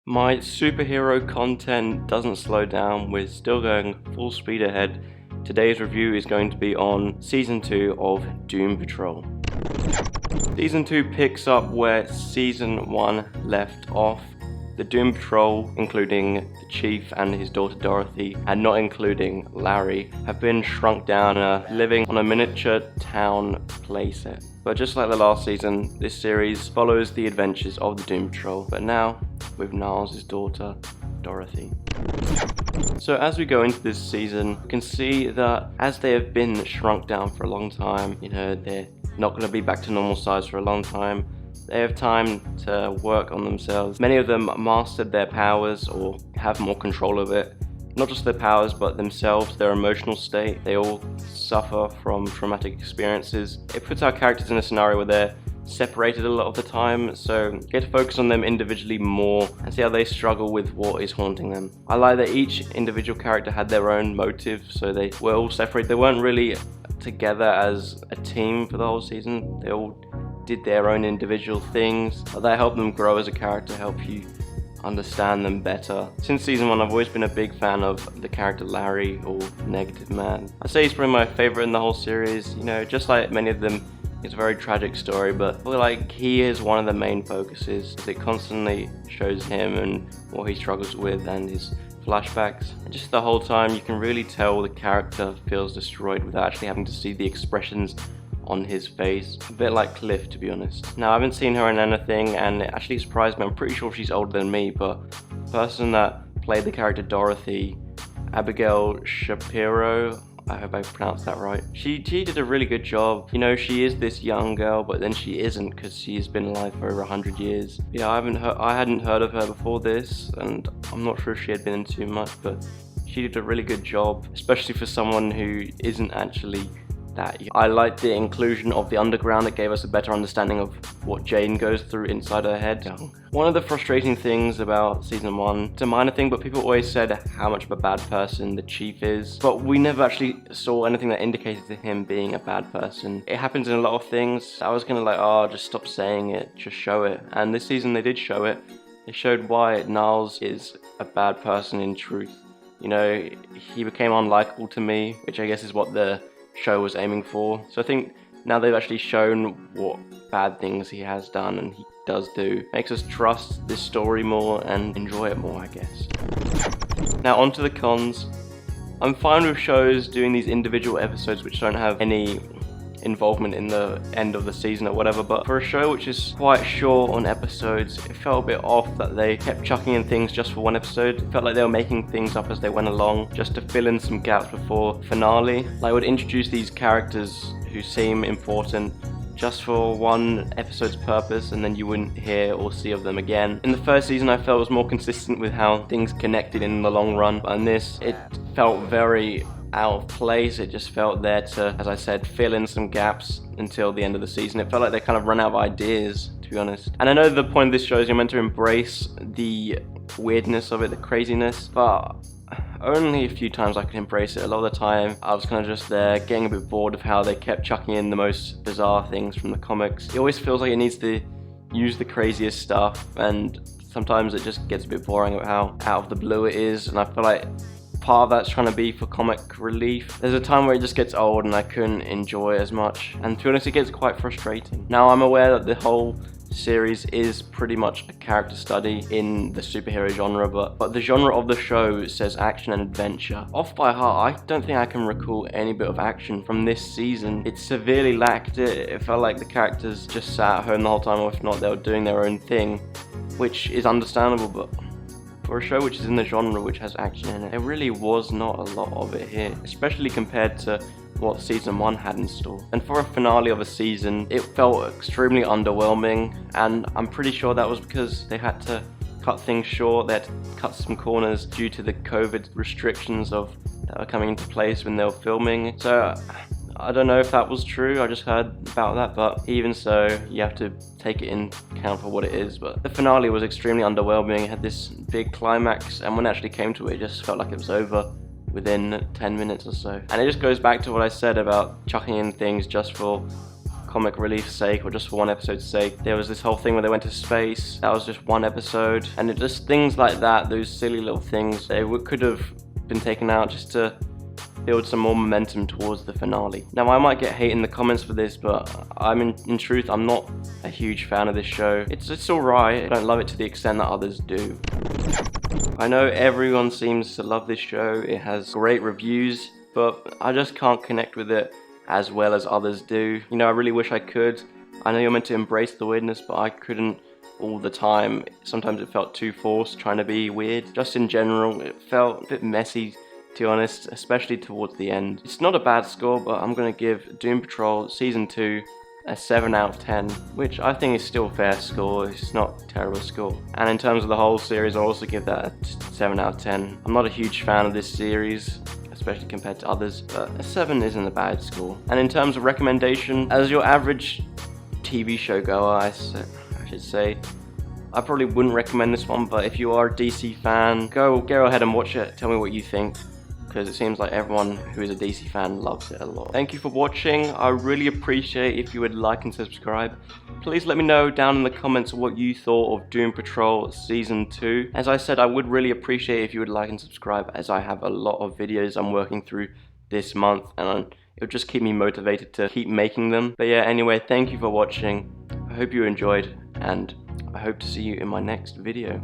My superhero content doesn't slow down, we're still going full speed ahead. Today's review is going to be on Season 2 of Doom Patrol. Season 2 picks up where Season 1 left off. The Doom Patrol, including the Chief and his daughter Dorothy, and not including Larry, have been shrunk down, living on a miniature town playset. But just like the last season, this series follows the adventures of the Doom Patrol, but now with Niles' daughter, Dorothy. So as we go into this season, you can see that as they have been shrunk down for a long time, they're not going to be back to normal size for a long time. They have time to work on themselves. Many of them mastered their powers or have more control of it. Not just their powers, but themselves, their emotional state. They all suffer from traumatic experiences. It puts our characters in a scenario where they're separated a lot of the time, so get to focus on them individually more and see how they struggle with what is haunting them. I like that each individual character had their own motive, so they were all separate. They weren't really together as a team for the whole season. They all did their own individual things. That helped them grow as a character, help you understand them better. Since season 1, I've always been a big fan of the character Larry, or Negative Man. I'd say he's probably my favorite in the whole series. Just like many of them, it's a very tragic story, but I feel like he is one of the main focuses. It constantly shows him and what he struggles with and his flashbacks. And just the whole time you can really tell the character feels destroyed without actually having to see the expressions on his face. A bit like Cliff, to be honest. Now, I haven't seen her in anything, and it actually surprised me. I'm pretty sure she's older than me, but the person that played the character Dorothy, Abigail Shapiro, I hope I pronounced that right. She did a really good job. She is this young girl, but then she isn't, because she's been alive for over 100 years. Yeah, I hadn't heard of her before this, and I'm not sure if she had been in too much, but she did a really good job, especially for someone who isn't actually that young. I liked the inclusion of the underground. It gave us a better understanding of what Jane goes through inside her head. One of the frustrating things about season 1, it's a minor thing, but people always said how much of a bad person the Chief is, but we never actually saw anything that indicated to him being a bad person. It happens in a lot of things. I was kind of like, just stop saying it, just show it. And this season they did show it. They showed why Niles is a bad person in truth. He became unlikable to me, which I guess is what the show was aiming for. So I think now they've actually shown what bad things he has done and he does do. Makes us trust this story more and enjoy it more, I guess. Now onto the cons. I'm fine with shows doing these individual episodes which don't have any involvement in the end of the season or whatever, but for a show which is quite short on episodes, it felt a bit off that they kept chucking in things just for one episode. It felt like they were making things up as they went along, just to fill in some gaps before finale. Like, would introduce these characters who seem important just for one episode's purpose, and then you wouldn't hear or see of them again. In the first season, I felt it was more consistent with how things connected in the long run, but in this, it felt very out of place. It just felt there to, as I said, fill in some gaps until the end of the season. It felt like they kind of run out of ideas, to be honest. And I know the point of this show is you're meant to embrace the weirdness of it, the craziness, but only a few times I could embrace it. A lot of the time I was kind of just there getting a bit bored of how they kept chucking in the most bizarre things from the comics. It always feels like it needs to use the craziest stuff, and sometimes it just gets a bit boring about how out of the blue it is, and I feel like part of that's trying to be for comic relief. There's a time where it just gets old and I couldn't enjoy it as much, and to be honest, it gets quite frustrating. Now, I'm aware that the whole series is pretty much a character study in the superhero genre, but the genre of the show says action and adventure. Off by heart, I don't think I can recall any bit of action from this season. It severely lacked it. It felt like the characters just sat at home the whole time, or if not, they were doing their own thing, which is understandable, but for a show which is in the genre which has action in it, there really was not a lot of it here, especially compared to what season 1 had in store. And for a finale of a season, it felt extremely underwhelming, and I'm pretty sure that was because they had to cut things short. They had to cut some corners due to the COVID restrictions that were coming into place when they were filming. So I don't know if that was true, I just heard about that, but even so, you have to take it in account for what it is. But the finale was extremely underwhelming. It had this big climax, and when it actually came to it, it just felt like it was over within 10 minutes or so. And it just goes back to what I said about chucking in things just for comic relief's sake or just for one episode's sake. There was this whole thing where they went to space. That was just one episode. And it just things like that, those silly little things, they could have been taken out just to build some more momentum towards the finale. Now, I might get hate in the comments for this, but in truth, I'm not a huge fan of this show. It's alright. I don't love it to the extent that others do. I know everyone seems to love this show. It has great reviews, but I just can't connect with it as well as others do. You know, I really wish I could. I know you're meant to embrace the weirdness, but I couldn't all the time. Sometimes it felt too forced, trying to be weird. Just in general, it felt a bit messy, to be honest, especially towards the end. It's not a bad score, but I'm going to give Doom Patrol Season 2 a 7 out of 10, which I think is still a fair score. It's not a terrible score. And in terms of the whole series, I'll also give that a 7 out of 10. I'm not a huge fan of this series, especially compared to others, but a 7 isn't a bad score. And in terms of recommendation, as your average TV show goer, I should say, I probably wouldn't recommend this one, but if you are a DC fan, go ahead and watch it. Tell me what you think, because it seems like everyone who is a DC fan loves it a lot. Thank you for watching. I really appreciate if you would like and subscribe. Please let me know down in the comments what you thought of Doom Patrol Season 2. As I said, I would really appreciate if you would like and subscribe, as I have a lot of videos I'm working through this month, and it'll just keep me motivated to keep making them. But yeah, anyway, thank you for watching. I hope you enjoyed, and I hope to see you in my next video.